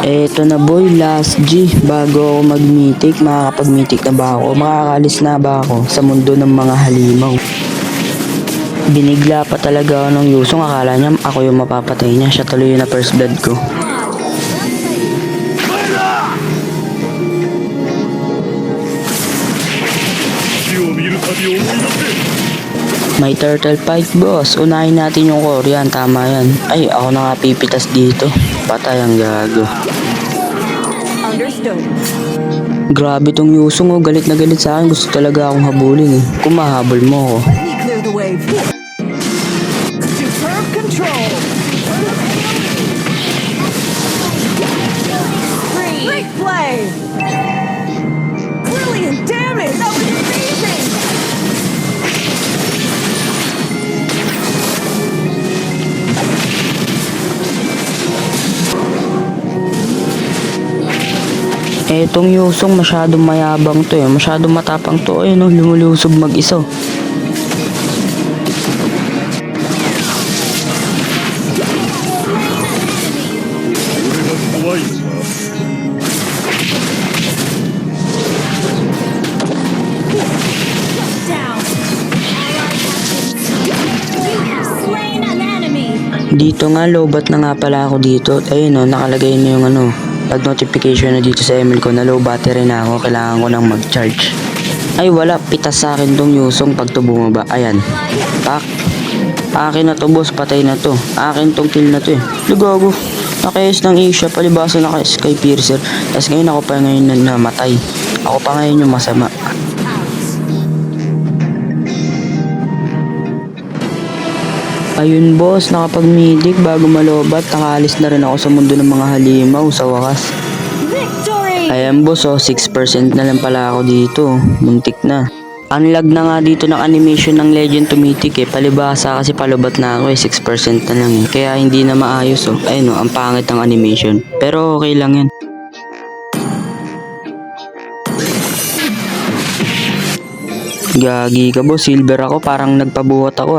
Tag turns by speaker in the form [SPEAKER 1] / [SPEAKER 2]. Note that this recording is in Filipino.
[SPEAKER 1] Eto na boy, last G. Bago ako mag-mythic, makakapag-mythic na ba ako? Makakaalis na ba ako sa mundo ng mga halimaw? Binigla pa talaga ako ng Yusong. Akala niya ako yung mapapatay niya. Siya tuloy yung na first blood ko. May turtle fight boss. Unahin natin yung Korean. Tama yan. Ay, ako na nga pipitas dito. Patay ang gago. Grabe tong Yusong, oh. Galit na galit sa akin. Gusto talaga akong habulin eh. Kung mahabol mo ko.
[SPEAKER 2] Superb control. Great play. Brilliant damage. That was amazing.
[SPEAKER 1] Etong Yusong masyadong mayabang to eh. Masyadong matapang to eh, no? Lumulusob mag-isa. Dito nga, lobat na nga pala ako dito. Ayun no, nakalagay na yung ano, pag notification na dito sa email ko na low battery na ako, kailangan ko nang mag-charge. Ay wala, pitas sa akin tong Yusong pag to bumaba. Ayan, pak. Akin na to boss, patay na to. Akin tong kill na to eh. Lugago, naka-S ng Asia, palibasa naka-Sky Piercer. Tapos ngayon ako pa ngayon na namatay. Ako pa ngayon yung masama. Ayun boss, nakapag-mythic bago malobat, nakaalis na rin ako sa mundo ng mga halimaw sa wakas. Ayan boss, oh, 6% na lang pala ako dito. Muntik na. Unlag na nga dito ng animation ng Legend to Mythic eh. Palibasa kasi palubat na ako eh, 6% na lang eh. Kaya hindi na maayos oh. Ayun oh, ang pangit ng animation. Pero okay lang yan. Gagi ka boss, silver ako, parang nagpabuhat ako.